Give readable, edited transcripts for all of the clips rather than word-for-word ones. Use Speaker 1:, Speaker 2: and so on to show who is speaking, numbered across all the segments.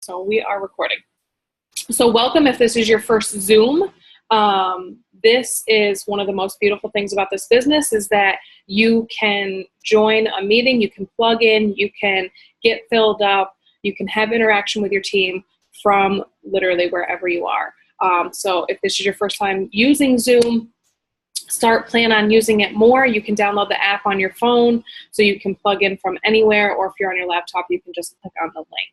Speaker 1: So we are recording. So welcome if this is your first Zoom. This is one of the most beautiful things about this business is that you can join a meeting, you can plug in, you can get filled up, you can have interaction with your team from literally wherever you are. So if this is your first time using Zoom, plan on using it more. You can download the app on your phone so you can plug in from anywhere, or if you're on your laptop, you can just click on the link.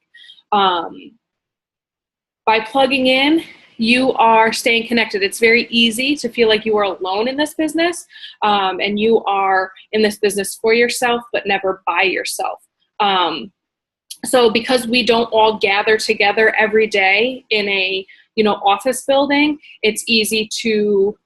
Speaker 1: By plugging in, you are staying connected. It's very easy to feel like you are alone in this business, and you are in this business for yourself, but never by yourself. So because we don't all gather together every day in a office building, it's easy to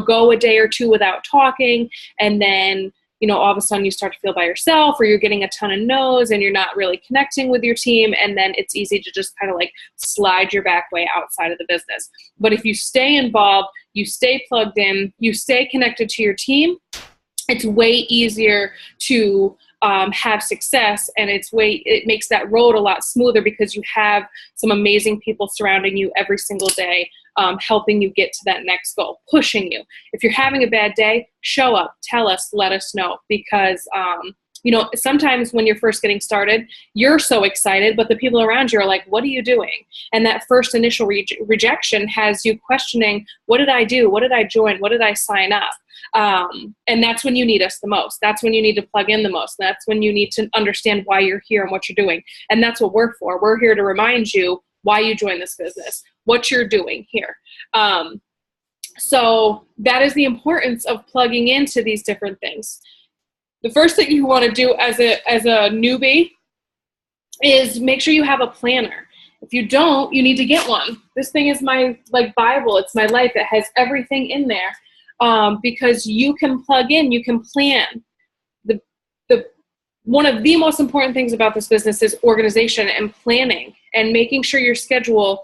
Speaker 1: go a day or two without talking, and then all of a sudden you start to feel by yourself, or you're getting a ton of no's and you're not really connecting with your team, and then it's easy to just kind of like slide your back way outside of the business. But if you stay involved, you stay plugged in, you stay connected to your team, it's way easier to have success, and it makes that road a lot smoother because you have some amazing people surrounding you every single day, helping you get to that next goal, pushing you. If you're having a bad day, show up, tell us, let us know, because sometimes when you're first getting started, you're so excited, but the people around you are like, what are you doing? And that first initial rejection has you questioning, what did I do? What did I join? What did I sign up? And that's when you need us the most. That's when you need to plug in the most. That's when you need to understand why you're here and what you're doing. And that's what we're for. We're here to remind you why you joined this business, what you're doing here. So that is the importance of plugging into these different things. The first thing you want to do as a newbie is make sure you have a planner. If you don't, you need to get one. This thing is my Bible. It's my life. It has everything in there, because you can plug in, you can plan. One of the most important things about this business is organization and planning, and making sure you're scheduling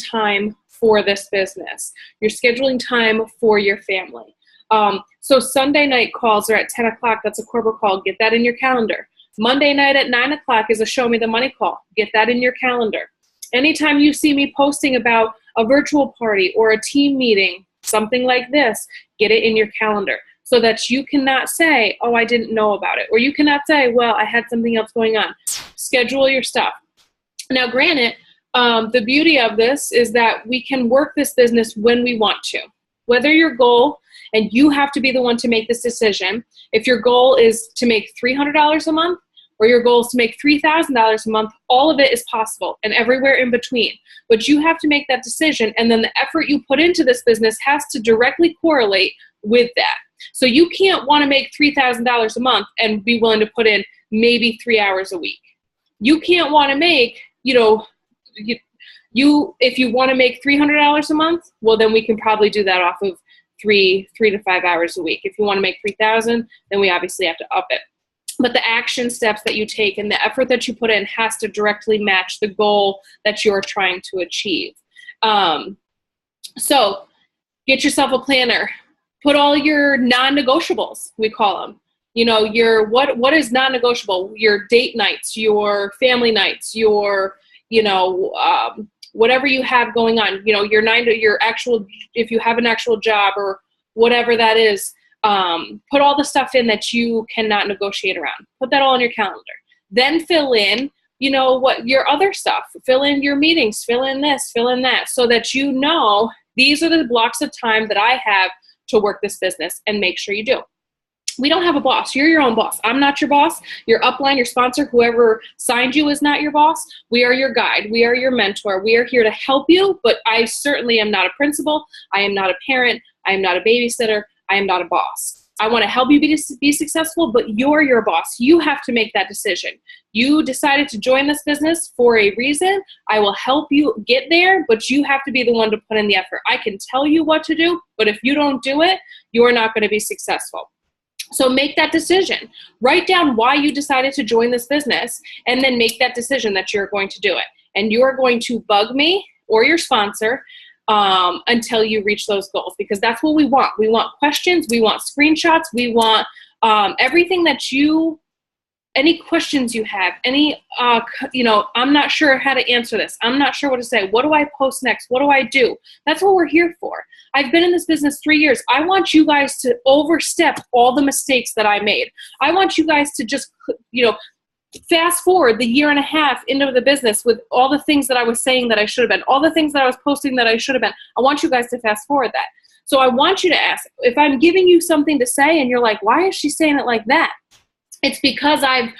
Speaker 1: time for this business. You're scheduling time for your family. So Sunday night calls are at 10 o'clock. That's a corporate call. Get that in your calendar. Monday night at 9 o'clock is a show me the money call. Get that in your calendar. Anytime you see me posting about a virtual party or a team meeting, something like this, get it in your calendar so that you cannot say, oh, I didn't know about it. Or you cannot say, well, I had something else going on. Schedule your stuff. Now, granted, the beauty of this is that we can work this business when we want to. Whether your goal, and you have to be the one to make this decision, if your goal is to make $300 a month or your goal is to make $3,000 a month, all of it is possible and everywhere in between. But you have to make that decision, and then the effort you put into this business has to directly correlate with that. So you can't want to make $3,000 a month and be willing to put in maybe 3 hours a week. You can't want to make, if you want to make $300 a month, well, then we can probably do that off of 3 to 5 hours a week. If you want to make $3,000, then we obviously have to up it. But the action steps that you take and the effort that you put in has to directly match the goal that you're trying to achieve. So get yourself a planner. Put all your non-negotiables, we call them. What is non-negotiable? Your date nights, your family nights, your whatever you have going on, if you have an actual job or whatever that is, put all the stuff in that you cannot negotiate around. Put that all on your calendar. Then fill in, what your other stuff, fill in your meetings, fill in this, fill in that, so that these are the blocks of time that I have to work this business, and make sure you do. We don't have a boss. You're your own boss. I'm not your boss. Your upline, your sponsor, whoever signed you is not your boss. We are your guide. We are your mentor. We are here to help you, but I certainly am not a principal. I am not a parent. I am not a babysitter. I am not a boss. I want to help you be successful, but you're your boss. You have to make that decision. You decided to join this business for a reason. I will help you get there, but you have to be the one to put in the effort. I can tell you what to do, but if you don't do it, you're not going to be successful. So make that decision. Write down why you decided to join this business, and then make that decision that you're going to do it. And you're going to bug me or your sponsor until you reach those goals, because that's what we want. We want questions. We want screenshots. We want everything that you any questions you have, any, I'm not sure how to answer this. I'm not sure what to say. What do I post next? What do I do? That's what we're here for. I've been in this business 3 years. I want you guys to overstep all the mistakes that I made. I want you guys to just, fast forward the year and a half into the business with all the things that I was saying that I should have been, all the things that I was posting that I should have been. I want you guys to fast forward that. So I want you to ask, if I'm giving you something to say and you're like, why is she saying it like that? It's because I've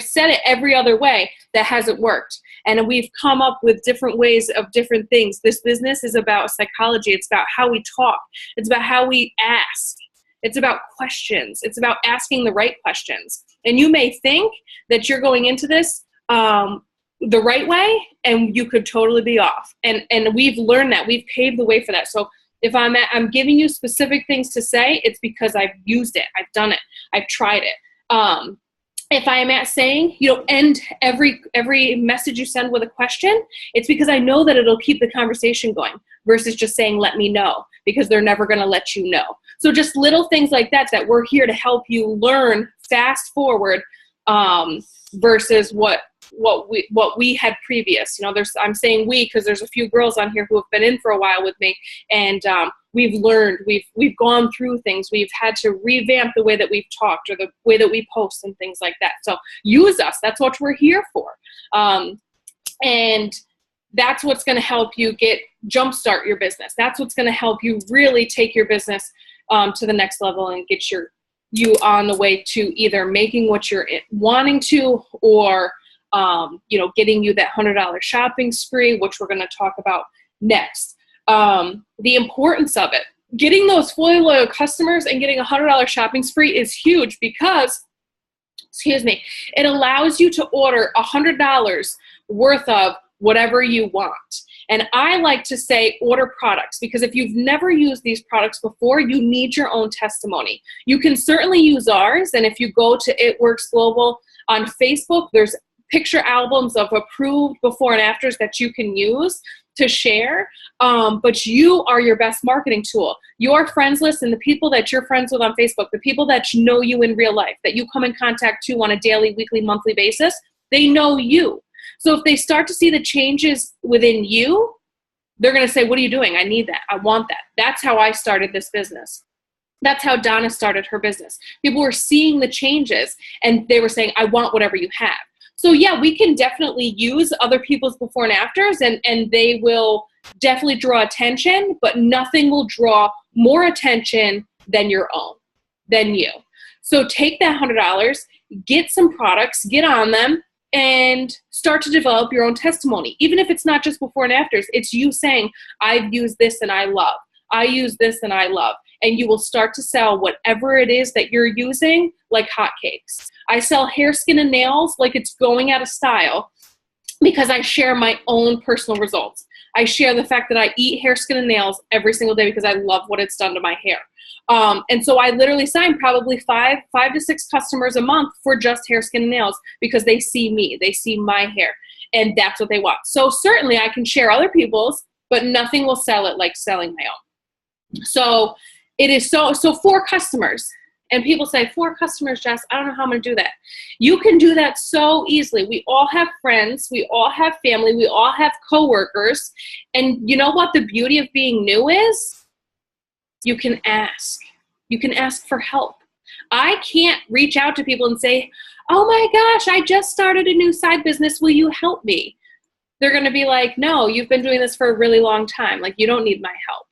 Speaker 1: said it every other way that hasn't worked. And we've come up with different ways of different things. This business is about psychology. It's about how we talk. It's about how we ask. It's about questions. It's about asking the right questions. And you may think that you're going into this the right way, and you could totally be off. And we've learned that. We've paved the way for that. So if I'm giving you specific things to say, it's because I've used it. I've done it. I've tried it. If I am saying, end every message you send with a question, it's because I know that it'll keep the conversation going versus just saying, let me know, because they're never going to let you know. So just little things like that we're here to help you learn fast forward, versus what we had previous. I'm saying we, because there's a few girls on here who have been in for a while with me, and we've learned, we've gone through things, we've had to revamp the way that we've talked or the way that we post and things like that. So use us. That's what we're here for. And that's what's going to help you jumpstart your business. That's what's going to help you really take your business to the next level and get you on the way to either making what you're wanting to, or getting you that $100 shopping spree, which we're going to talk about next. The importance of it, getting those fully loyal customers and getting a $100 shopping spree is huge because, it allows you to order $100 worth of whatever you want. And I like to say order products, because if you've never used these products before, you need your own testimony. You can certainly use ours. And if you go to It Works Global on Facebook, there's picture albums of approved before and afters that you can use to share. But you are your best marketing tool. Your friends list and the people that you're friends with on Facebook, the people that know you in real life, that you come in contact to on a daily, weekly, monthly basis, they know you. So if they start to see the changes within you, they're going to say, what are you doing? I need that. I want that. That's how I started this business. That's how Donna started her business. People were seeing the changes and they were saying, I want whatever you have. So yeah, we can definitely use other people's before and afters, and they will definitely draw attention, but nothing will draw more attention than your own, than you. So take that $100, get some products, get on them, and start to develop your own testimony. Even if it's not just before and afters, it's you saying, I've used this and I love. I use this and I love. And you will start to sell whatever it is that you're using like hotcakes. I sell hair, skin, and nails like it's going out of style because I share my own personal results. I share the fact that I eat hair, skin, and nails every single day because I love what it's done to my hair. And so I literally sign probably five to six customers a month for just hair, skin, and nails because they see me, they see my hair, and that's what they want. So certainly I can share other people's, but nothing will sell it like selling my own. So it is so 4 customers. And people say, 4 customers, Jess, I don't know how I'm going to do that. You can do that so easily. We all have friends. We all have family. We all have coworkers. And you know what the beauty of being new is? You can ask. You can ask for help. I can't reach out to people and say, oh my gosh, I just started a new side business. Will you help me? They're going to be like, no, you've been doing this for a really long time. Like, you don't need my help.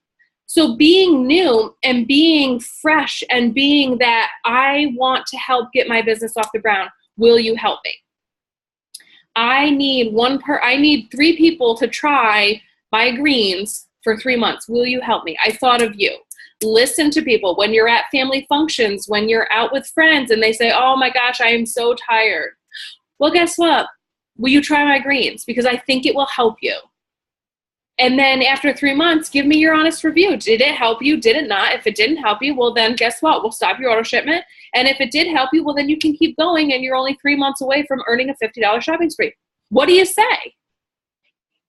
Speaker 1: So being new and being fresh and being that I want to help get my business off the ground, will you help me? I need 3 people to try my greens for 3 months. Will you help me? I thought of you. Listen to people when you're at family functions, when you're out with friends and they say, oh my gosh, I am so tired. Well, guess what? Will you try my greens? Because I think it will help you. And then after 3 months, give me your honest review. Did it help you? Did it not? If it didn't help you, well then guess what? We'll stop your auto shipment. And if it did help you, well then you can keep going and you're only 3 months away from earning a $50 shopping spree. What do you say?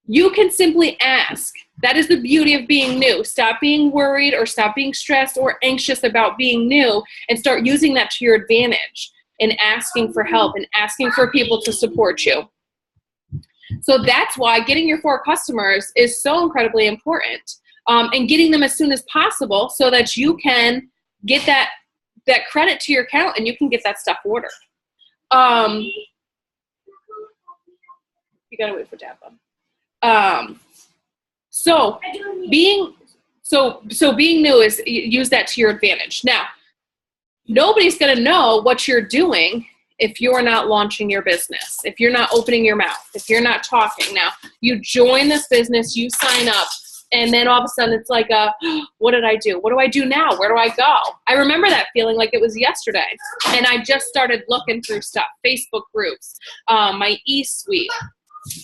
Speaker 1: You can simply ask. That is the beauty of being new. Stop being worried or stop being stressed or anxious about being new and start using that to your advantage. and asking for help and asking for people to support you. So that's why getting your 4 customers is so incredibly important, and getting them as soon as possible so that you can get that credit to your account and you can get that stuff ordered. You gotta wait for Dad. So being new is use that to your advantage. Now, nobody's gonna know what you're doing if you're not launching your business, if you're not opening your mouth, if you're not talking. Now, you join this business, you sign up, and then all of a sudden it's like, what did I do? What do I do now? Where do I go? I remember that feeling like it was yesterday. And I just started looking through stuff, Facebook groups, my e-suite,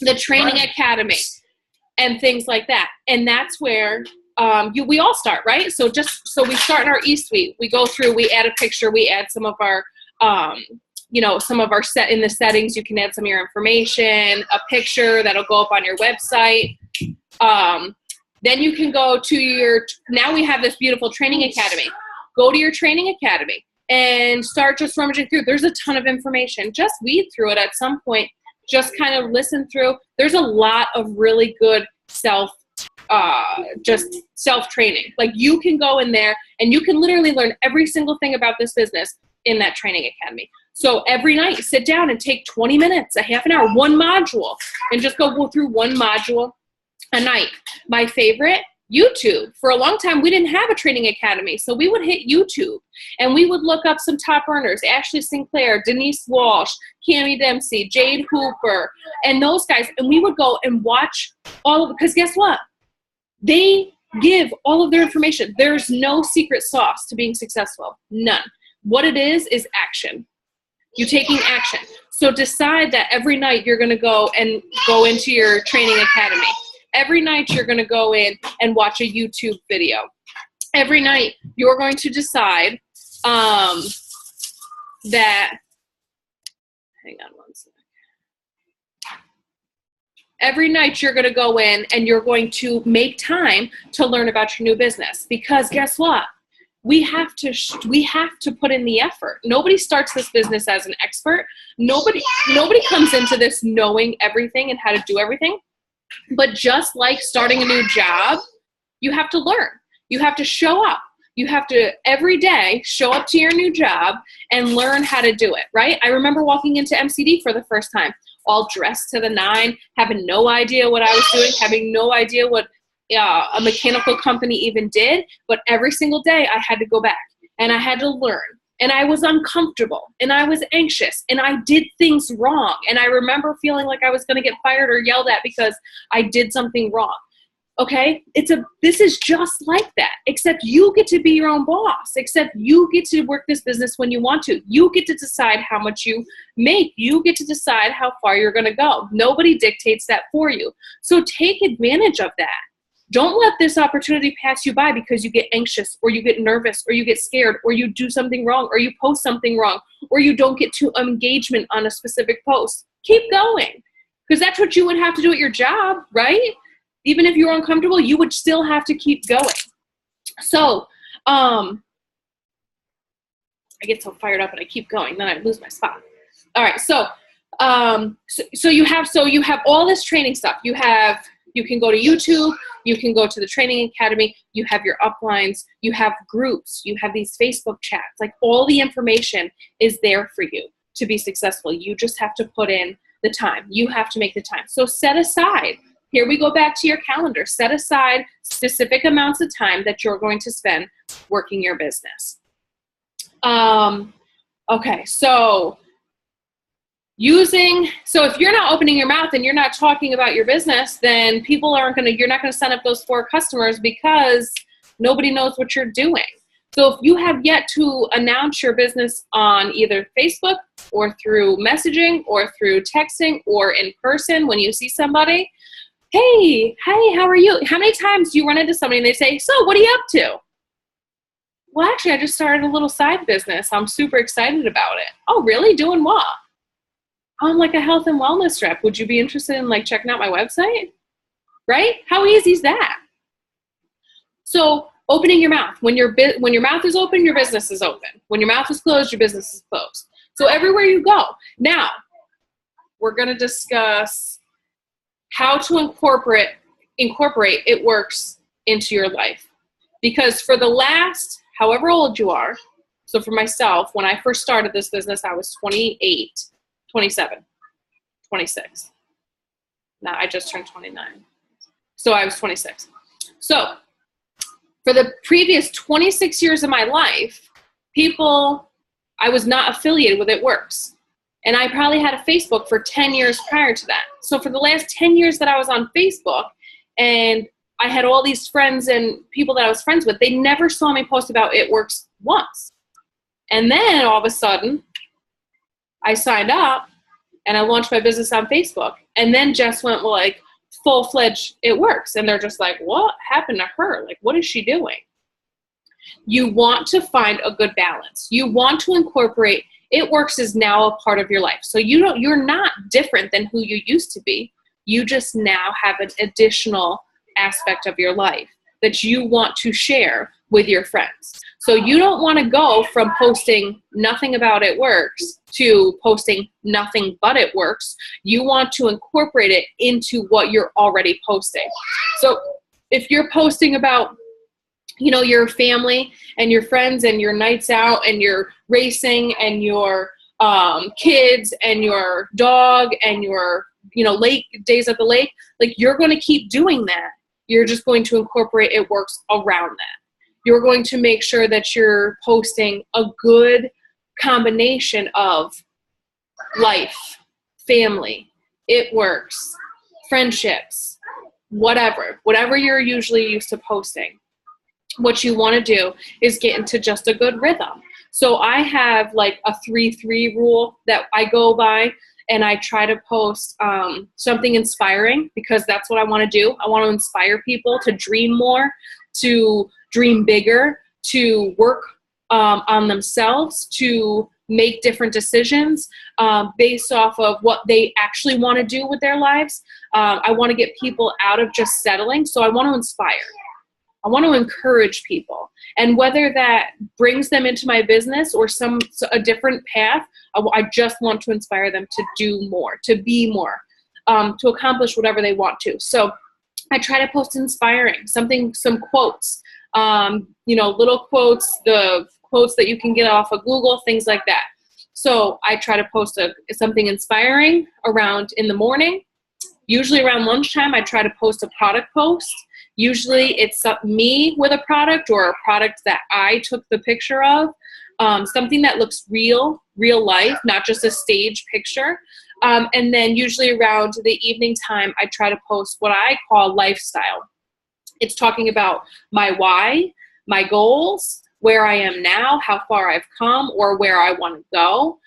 Speaker 1: the training academy, and things like that. And that's where we all start, right? So we start in our e-suite. We go through, we add a picture, we add some of our, some of our in the settings, you can add some of your information, a picture that'll go up on your website. Then you can go to now we have this beautiful training academy. Go to your training academy and start just rummaging through. There's a ton of information. Just weed through it at some point. Just kind of listen through. There's a lot of really good self-training. Like, you can go in there and you can literally learn every single thing about this business in that training academy. So every night, sit down and take 20 minutes, a half an hour, one module, and just go through one module a night. My favorite, YouTube. For a long time, we didn't have a training academy, so we would hit YouTube and we would look up some top earners: Ashley Sinclair, Denise Walsh, Cammie Dempsey, Jade Hooper, and those guys. And we would go and watch all of it, because guess what? They give all of their information. There's no secret sauce to being successful. None. What it is action. You taking action. So decide that every night you're going to go into your training academy. Every night you're going to go in and watch a YouTube video. Every night you're going to decide that, hang on one second. Every night you're going to go in and you're going to make time to learn about your new business, because guess what? We have to put in the effort. Nobody starts this business as an expert. Nobody comes into this knowing everything and how to do everything. But just like starting a new job, you have to learn. You have to show up. You have to every day show up to your new job and learn how to do it, right? I remember walking into MCD for the first time, all dressed to the nine, having no idea what I was doing, having no idea what a mechanical company even did. But every single day I had to go back and I had to learn. And I was uncomfortable and I was anxious and I did things wrong. And I remember feeling like I was going to get fired or yelled at because I did something wrong. Okay? This is just like that, except you get to be your own boss, except you get to work this business when you want to. You get to decide how much you make. You get to decide how far you're going to go. Nobody dictates that for you. So take advantage of that. Don't let this opportunity pass you by because you get anxious or you get nervous or you get scared or you do something wrong or you post something wrong or you don't get to engagement on a specific post. Keep going, because that's what you would have to do at your job, right? Even if you were uncomfortable, you would still have to keep going. So I get so fired up and I keep going, then I lose my spot. All right, so you have all this training stuff. You can go to YouTube, you can go to the training academy, you have your uplines, you have groups, you have these Facebook chats. Like, all the information is there for you to be successful. You just have to put in the time. You have to make the time. So set aside, here we go back to your calendar, set aside specific amounts of time that you're going to spend working your business. Okay, so if you're not opening your mouth and you're not talking about your business, then you're not going to sign up those 4 customers because nobody knows what you're doing. So if you have yet to announce your business on either Facebook or through messaging or through texting or in person when you see somebody, hey, how are you? How many times do you run into somebody and they say, so what are you up to? Well, actually, I just started a little side business. I'm super excited about it. Oh, really? Doing what? I'm like a health and wellness rep. Would you be interested in checking out my website? Right? How easy is that? So opening your mouth. When your mouth is open, your business is open. When your mouth is closed, your business is closed. So everywhere you go. Now, we're going to discuss how to incorporate It Works into your life. Because for the last, however old you are, so for myself, when I first started this business, I was 28, 27, 26. Now I just turned 29. So I was 26. So for the previous 26 years of my life, I was not affiliated with It Works. And I probably had a Facebook for 10 years prior to that. So for the last 10 years that I was on Facebook, and I had all these friends and people that I was friends with, they never saw me post about It Works once. And then all of a sudden, I signed up and I launched my business on Facebook. And then Jess went like full-fledged It Works. And they're just like, what happened to her? Like, what is she doing? You want to find a good balance. You want to incorporate It Works is now a part of your life. So you're not different than who you used to be. You just now have an additional aspect of your life that you want to share with your friends. So you don't want to go from posting nothing about It Works to posting nothing but It Works. You want to incorporate it into what you're already posting. So if you're posting about, your family and your friends and your nights out and your racing and your kids and your dog and your, lake days at the lake, like you're going to keep doing that. You're just going to incorporate It Works around that. You're going to make sure that you're posting a good combination of life, family, It Works, friendships, whatever you're usually used to posting. What you want to do is get into just a good rhythm. So I have like a 3-3 rule that I go by, and I try to post something inspiring because that's what I want to do. I want to inspire people to dream more, to dream bigger, to work on themselves, to make different decisions based off of what they actually want to do with their lives. I want to get people out of just settling. So I want to inspire. I want to encourage people. And whether that brings them into my business or a different path, I just want to inspire them to do more, to be more, to accomplish whatever they want to. So I try to post inspiring, some quotes, little quotes, the quotes that you can get off of Google, things like that. So I try to post something inspiring around in the morning. Usually around lunchtime, I try to post a product post. Usually it's me with a product or a product that I took the picture of, something that looks real life, not just a stage picture. And then usually around the evening time, I try to post what I call lifestyle. It's talking about my why, my goals, where I am now, how far I've come, or where I want to go,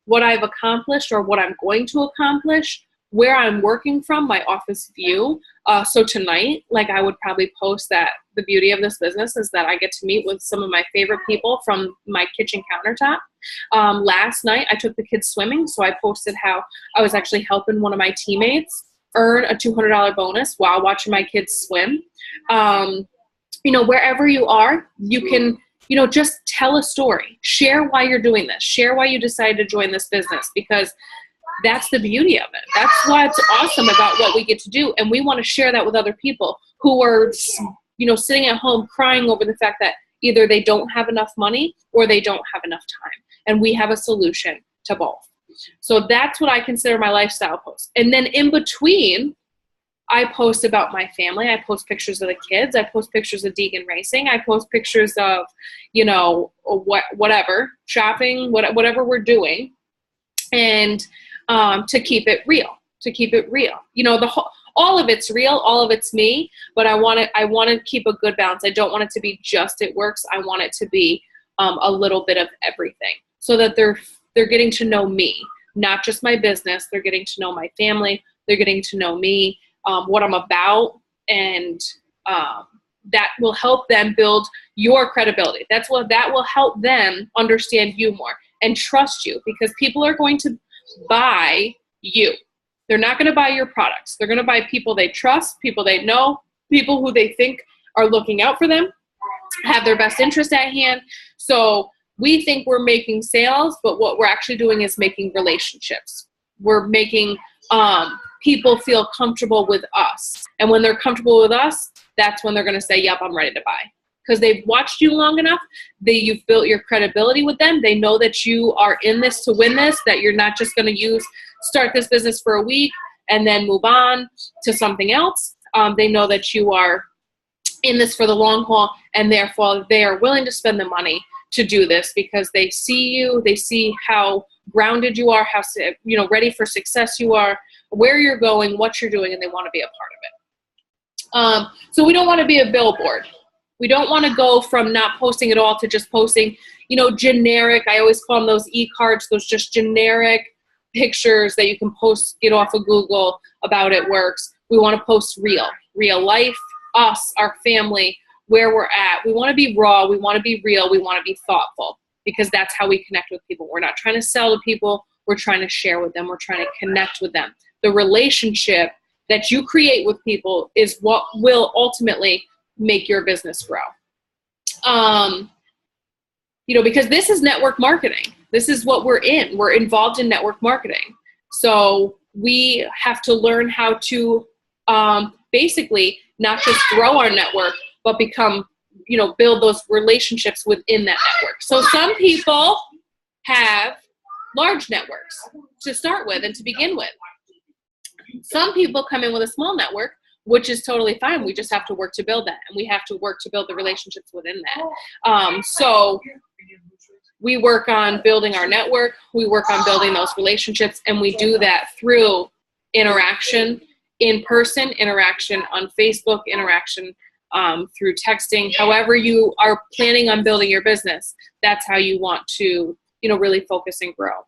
Speaker 1: what I've accomplished or what I'm going to accomplish, where I'm working from, my office view. So tonight, I would probably post that the beauty of this business is that I get to meet with some of my favorite people from my kitchen countertop. Last night, I took the kids swimming, so I posted how I was actually helping one of my teammates earn a $200 bonus while watching my kids swim. Wherever you are, you can, just tell a story. Share why you're doing this. Share why you decided to join this business, because that's the beauty of it. That's what's awesome about what we get to do. And we want to share that with other people who are, sitting at home crying over the fact that either they don't have enough money or they don't have enough time. And we have a solution to both. So that's what I consider my lifestyle post. And then in between, I post about my family. I post pictures of the kids. I post pictures of Deegan racing. I post pictures of, whatever, shopping, whatever we're doing. And to keep it real, all of it's real, all of it's me, but I want to keep a good balance. I don't want it to be just It Works. I want it to be a little bit of everything, so that they're getting to know me, not just my business. They're getting to know my family. They're getting to know me, what I'm about, and that will help them build your credibility. That will help them understand you more and trust you, because people are going to buy you. They're not going to buy your products. They're going to buy people they trust, people they know, people who they think are looking out for them, have their best interest at hand. So we think we're making sales, but what we're actually doing is making relationships. We're making people feel comfortable with us. And when they're comfortable with us, that's when they're going to say, yep, I'm ready to buy. Because they've watched you long enough, you've built your credibility with them. They know that you are in this to win this, that you're not just going to start this business for a week and then move on to something else. They know that you are in this for the long haul, and therefore they are willing to spend the money to do this because they see you, they see how grounded you are, how ready for success you are, where you're going, what you're doing, and they want to be a part of it. So we don't want to be a billboard. We don't want to go from not posting at all to just posting, generic, I always call them those e-cards, those just generic pictures that you can post, get off of Google about it works. We want to post real life, us, our family, where we're at. We want to be raw. We want to be real. We want to be thoughtful because that's how we connect with people. We're not trying to sell to people. We're trying to share with them. We're trying to connect with them. The relationship that you create with people is what will ultimately make your business grow. Because this is network marketing. This is what we're in. We're involved in network marketing. So we have to learn how to basically not just grow our network, but become, build those relationships within that network. So some people have large networks to start with and to begin with. Some people come in with a small network, which is totally fine. We just have to work to build that, and we have to work to build the relationships within that. So we work on building our network. We work on building those relationships, and we do that through interaction, in-person interaction, on Facebook interaction, through texting. However you are planning on building your business, that's how you want to, really focus and grow.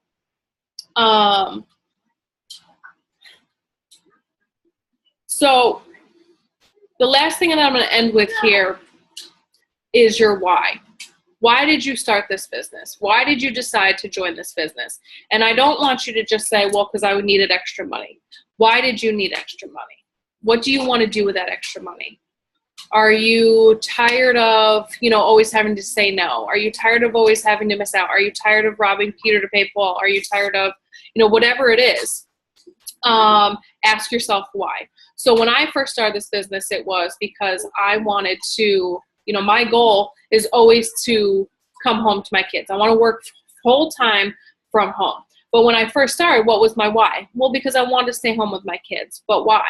Speaker 1: So the last thing that I'm going to end with here is your why. Why did you start this business? Why did you decide to join this business? And I don't want you to just say, well, because I needed extra money. Why did you need extra money? What do you want to do with that extra money? Are you tired of, always having to say no? Are you tired of always having to miss out? Are you tired of robbing Peter to pay Paul? Are you tired of, whatever it is? Ask yourself why. So when I first started this business, it was because I wanted to, my goal is always to come home to my kids. I want to work full time from home. But when I first started, what was my why? Well, because I wanted to stay home with my kids. But why?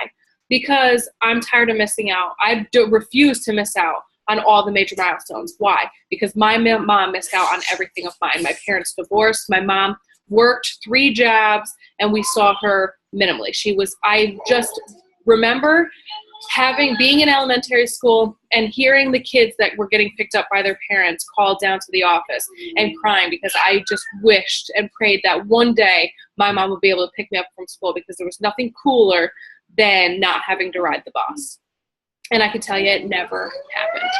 Speaker 1: Because I'm tired of missing out. I refuse to miss out on all the major milestones. Why? Because my mom missed out on everything of mine. My parents divorced. My mom worked 3 jobs, and we saw her minimally. I just remember being in elementary school and hearing the kids that were getting picked up by their parents called down to the office and crying because I just wished and prayed that one day my mom would be able to pick me up from school, because there was nothing cooler than not having to ride the bus. And I can tell you it never happened.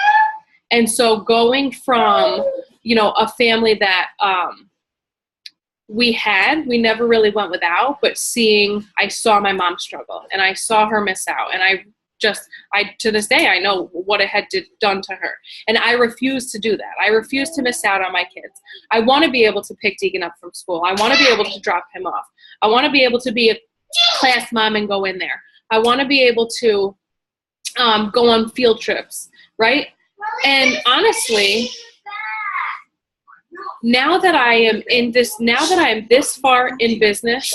Speaker 1: And so going from, a family that we never really went without, but I saw my mom struggle and I saw her miss out. And I to this day, I know what it had done to her. And I refuse to do that. I refuse to miss out on my kids. I want to be able to pick Deacon up from school. I want to be able to drop him off. I want to be able to be a class mom and go in there. I want to be able to go on field trips, right? And honestly, now that I am this far in business,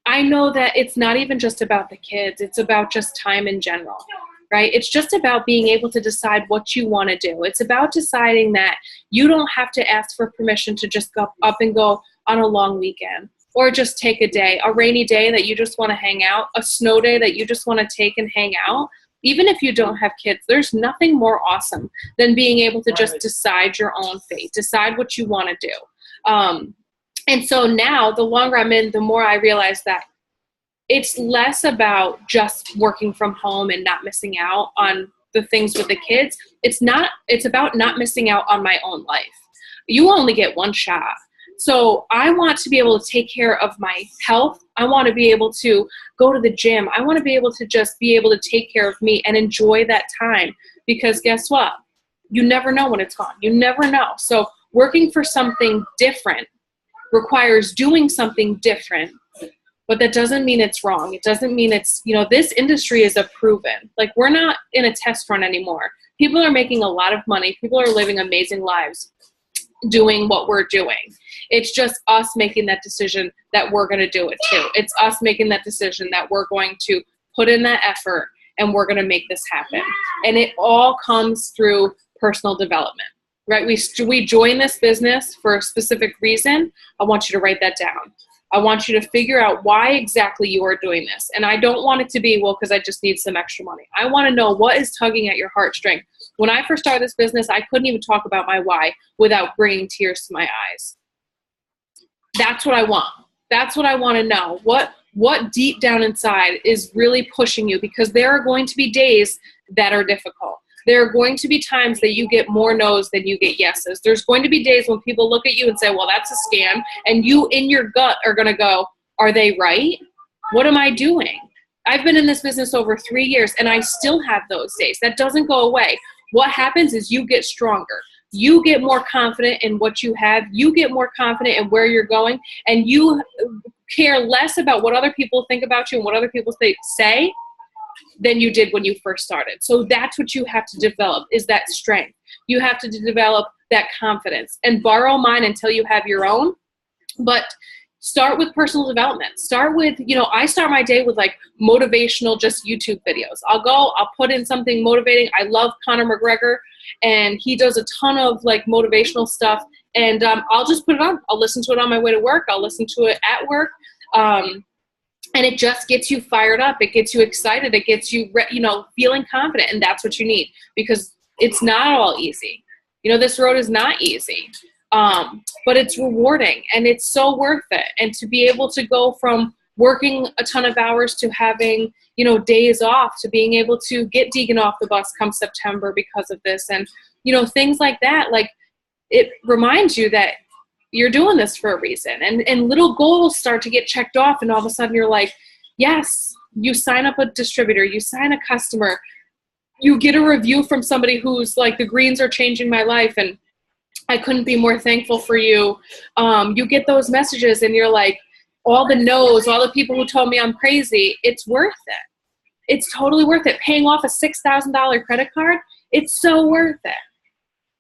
Speaker 1: I know that it's not even just about the kids. It's about just time in general, right? It's just about being able to decide what you want to do. It's about deciding that you don't have to ask for permission to just go up and go on a long weekend, or just take a day, a rainy day that you just want to hang out, a snow day that you just want to take and hang out. Even if you don't have kids, there's nothing more awesome than being able to just decide your own fate, decide what you want to do. And so now, the longer I'm in, the more I realize that it's less about just working from home and not missing out on the things with the kids. It's about not missing out on my own life. You only get one shot. So I want to be able to take care of my health. I want to be able to go to the gym. I want to be able to just be able to take care of me and enjoy that time, because guess what? you never know when it's gone. You never know. So working for something different requires doing something different, but that doesn't mean it's wrong. It doesn't mean it's, this industry is a proven. Like, we're not in a test run anymore. People are making a lot of money. People are living amazing lives doing what we're doing. It's just us making that decision that we're going to do it too. It's us making that decision that we're going to put in that effort and we're going to make this happen. And it all comes through personal development, right? We join this business for a specific reason. I want you to write that down. I want you to figure out why exactly you are doing this. And I don't want it to be, because I just need some extra money. I want to know what is tugging at your heartstring. When I first started this business, I couldn't even talk about my why without bringing tears to my eyes. That's what I want. That's what I want to know. What deep down inside is really pushing you? Because there are going to be days that are difficult. There are going to be times that you get more no's than you get yeses. There's going to be days when people look at you and say, well, that's a scam. And you in your gut are going to go, are they right? What am I doing? I've been in this business over 3 years and I still have those days. That doesn't go away. What happens is you get stronger. You get more confident in what you have. You get more confident in where you're going. And you care less about what other people think about you and what other people say than you did when you first started. So that's what you have to develop, is that strength. You have to develop that confidence and borrow mine until you have your own. But start with personal development. Start with, I start my day with like motivational, just YouTube videos. I'll put in something motivating. I love Conor McGregor and he does a ton of like motivational stuff. And I'll just put it on. I'll listen to it on my way to work. I'll listen to it at work. And it just gets you fired up. It gets you excited. It gets you, feeling confident. And that's what you need, because it's not all easy. This road is not easy, but it's rewarding and it's so worth it. And to be able to go from working a ton of hours to having, days off, to being able to get Deegan off the bus come September because of this. And, things like that, like it reminds you that you're doing this for a reason, and little goals start to get checked off. And all of a sudden you're like, yes, you sign up a distributor, you sign a customer, you get a review from somebody who's like, the greens are changing my life. And I couldn't be more thankful for you. You get those messages and you're like, all the no's, all the people who told me I'm crazy, it's worth it. It's totally worth it. Paying off a $6,000 credit card, it's so worth it.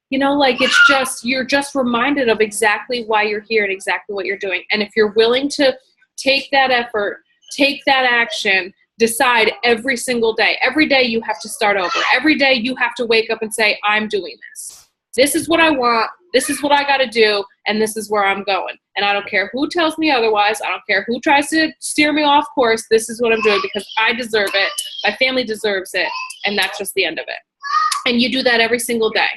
Speaker 1: It's just, you're just reminded of exactly why you're here and exactly what you're doing. And if you're willing to take that effort, take that action, decide every single day. Every day you have to start over. Every day you have to wake up and say, I'm doing this. This is what I want. This is what I got to do. And this is where I'm going. And I don't care who tells me otherwise. I don't care who tries to steer me off course. This is what I'm doing because I deserve it. My family deserves it. And that's just the end of it. And you do that every single day.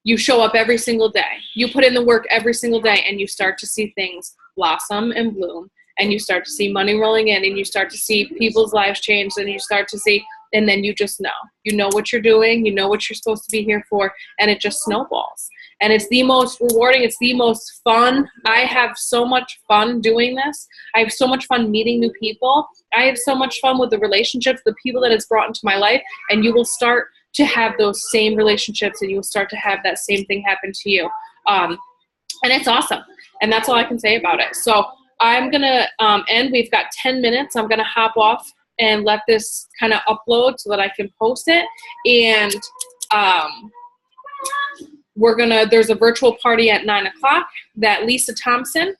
Speaker 1: You show up every single day. You put in the work every single day, and you start to see things blossom and bloom, and you start to see money rolling in, and you start to see people's lives change, and you start to see, and then you just know. You know what you're doing. You know what you're supposed to be here for, and it just snowballs. And it's the most rewarding. It's the most fun. I have so much fun doing this. I have so much fun meeting new people. I have so much fun with the relationships, the people that it's brought into my life, and you will start to have those same relationships, and you'll start to have that same thing happen to you. And it's awesome. And that's all I can say about it. So I'm going to end. We've got 10 minutes. I'm going to hop off and let this kind of upload so that I can post it. And there's a virtual party at 9:00 that Lisa Thompson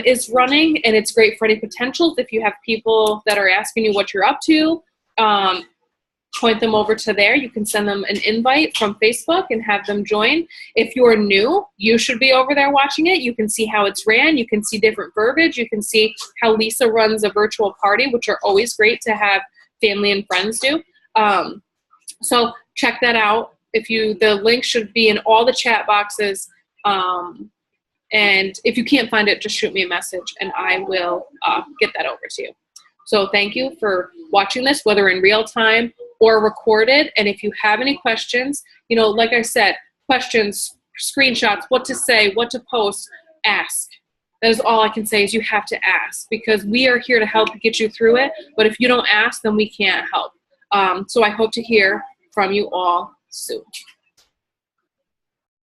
Speaker 1: is running, and it's great for any potentials. If you have people that are asking you what you're up to, point them over to there. You can send them an invite from Facebook and have them join. If you're new, you should be over there watching it. You can see how it's ran. You can see different verbiage. You can see how Lisa runs a virtual party, which are always great to have family and friends do. So check that out. The link should be in all the chat boxes. And if you can't find it, just shoot me a message and I will get that over to you. So thank you for watching this, whether in real time or recorded. And if you have any questions, like I said, questions, screenshots, what to say, what to post, ask. That is all I can say, is you have to ask, because we are here to help get you through it. But if you don't ask, then we can't help. So I hope to hear from you all soon.